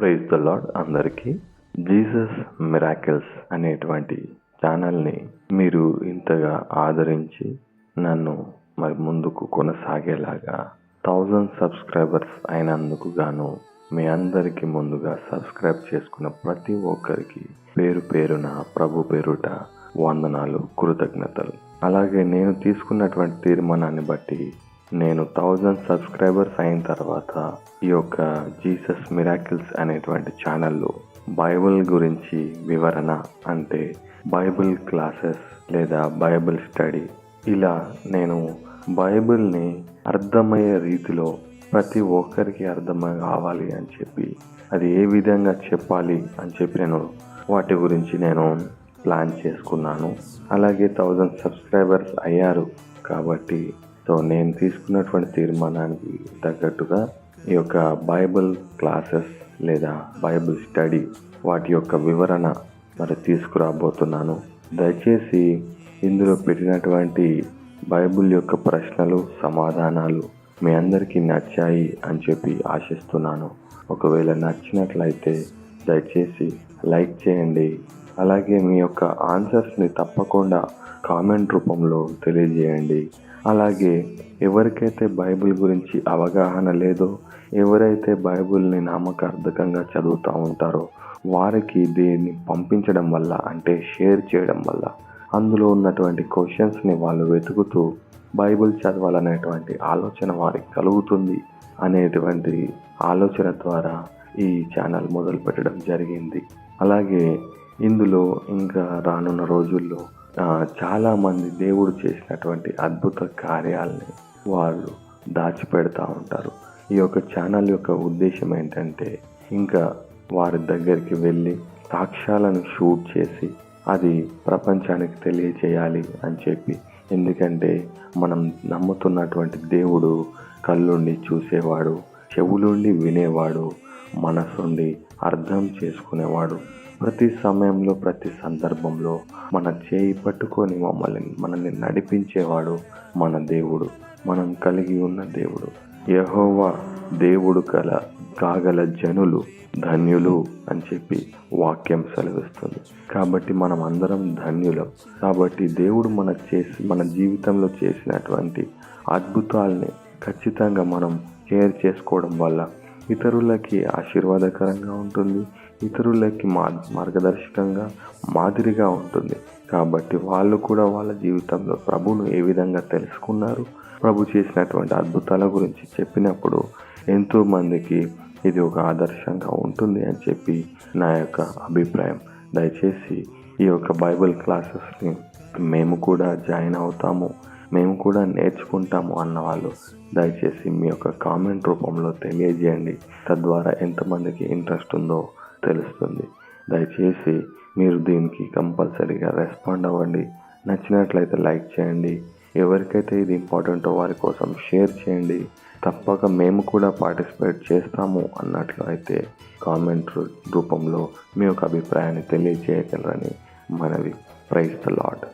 Praise the Lord. అందరికీ Jesus miracles అనేటువంటి ఛానల్ని మీరు ఇంతగా ఆదరించి నన్ను మరి ముందుకు కొనసాగేలాగా 1000 సబ్స్క్రైబర్స్ అయినందుకు గాను మీ అందరికీ ముందుగా సబ్స్క్రైబ్ చేసుకున్న ప్రతి ఒక్కరికి పేరు పేరున ప్రభు పేరుట వందనాలు, కృతజ్ఞతలు. అలాగే నేను తీసుకున్నటువంటి తీర్మానాన్ని బట్టి నేను 1000 సబ్స్క్రైబర్స్ అయిన తర్వాత ఈ యొక్క జీసస్ మిరాకిల్స్ అనేటువంటి ఛానల్లో బైబిల్ గురించి వివరణ, అంటే బైబిల్ క్లాసెస్ లేదా బైబిల్ స్టడీ, ఇలా నేను బైబిల్ని అర్థమయ్యే రీతిలో ప్రతి ఒక్కరికి అర్థం కావాలి అని చెప్పి, అది ఏ విధంగా చెప్పాలి అని చెప్పి నేను వాటి గురించి నేను ప్లాన్ చేసుకున్నాను. అలాగే 1000 సబ్స్క్రైబర్స్ అయ్యారు కాబట్టి నేను తీసుకున్నటువంటి తీర్మానానికి తగ్గట్టుగా ఈ యొక్క బైబిల్ క్లాసెస్ లేదా బైబిల్ స్టడీ వాటి యొక్క వివరణ మరి తీసుకురాబోతున్నాను. దయచేసి ఇందులో పెట్టినటువంటి బైబిల్ యొక్క ప్రశ్నలు, సమాధానాలు మీ అందరికీ నచ్చాయి అని చెప్పి ఆశిస్తున్నాను. ఒకవేళ నచ్చినట్లయితే దయచేసి లైక్ చేయండి. అలాగే మీ యొక్క ఆన్సర్స్ని తప్పకుండా కామెంట్ రూపంలో తెలియజేయండి. అలాగే ఎవరికైతే బైబిల్ గురించి అవగాహన లేదో, ఎవరైతే బైబిల్ని నామకార్థకంగా చదువుతూ ఉంటారో వారికి దీన్ని పంపించడం వల్ల, అంటే షేర్ చేయడం వల్ల, అందులో ఉన్నటువంటి క్వశ్చన్స్ని వాళ్ళు వెతుకుతూ బైబిల్ చదవాలనేటువంటి ఆలోచన వారికి కలుగుతుంది అనేటువంటి ఆలోచన ద్వారా ఈ ఛానల్ మొదలు పెట్టడం జరిగింది. అలాగే ఇందులో ఇంకా రానున్న రోజుల్లో చాలామంది దేవుడు చేసినటువంటి అద్భుత కార్యాలని వాళ్ళు దాచిపెడతా ఉంటారు. ఈ యొక్క ఛానల్ యొక్క ఉద్దేశం ఏంటంటే, ఇంకా వారి దగ్గరికి వెళ్ళి సాక్ష్యాలను షూట్ చేసి అది ప్రపంచానికి తెలియచేయాలి అని చెప్పి. ఎందుకంటే మనం నమ్ముతున్నటువంటి దేవుడు కళ్ళుండి చూసేవాడు, చెవులుండి వినేవాడు, మనసుండి అర్థం చేసుకునేవాడు. ప్రతి సమయంలో, ప్రతి సందర్భంలో మన చేయి పట్టుకొని మనల్ని నడిపించేవాడు మన దేవుడు, మనం కలిగి ఉన్న దేవుడు. యెహోవా దేవుడు కాగల జనులు ధన్యులు అని చెప్పి వాక్యం సెలవిస్తుంది. కాబట్టి మనం అందరం ధన్యులం. కాబట్టి దేవుడు మన జీవితంలో చేసినటువంటి అద్భుతాలని ఖచ్చితంగా మనం షేర్ చేసుకోవడం వల్ల ఇతరులకి ఆశీర్వాదకరంగా ఉంటుంది, ఇతరులకి మార్గదర్శకంగా, మాదిరిగా ఉంటుంది. కాబట్టి వాళ్ళు కూడా వాళ్ళ జీవితంలో ప్రభువును ఏ విధంగా తెలుసుకున్నారు, ప్రభు చేసినటువంటి అద్భుతాల గురించి చెప్పినప్పుడు ఎంతోమందికి ఇది ఒక ఆదర్శంగా ఉంటుంది అని చెప్పి నా యొక్క అభిప్రాయం. దయచేసి ఈ యొక్క బైబిల్ క్లాసెస్ని మేము కూడా జాయిన్ అవుతాము, మేము కూడా నేర్చుకుంటాము అన్నవాళ్ళు దయచేసి మీ యొక్క కామెంట్ రూపంలో తెలియజేయండి. తద్వారా ఎంతమందికి ఇంట్రెస్ట్ ఉందో తెలుస్తుంది. దయచేసి మీరు దీనికి కంపల్సరీగా రెస్పాండ్ అవ్వండి. నచ్చినట్లయితే లైక్ చేయండి. ఎవరికైతే ఇది ఇంపార్టెంటో వారి కోసం షేర్ చేయండి. తప్పక మేము కూడా పార్టిసిపేట్ చేస్తాము అన్నట్లు అయితే కామెంట్ రూపంలో మీ యొక్క అభిప్రాయాన్ని తెలియజేయగలరని మనవి. Praise the lord.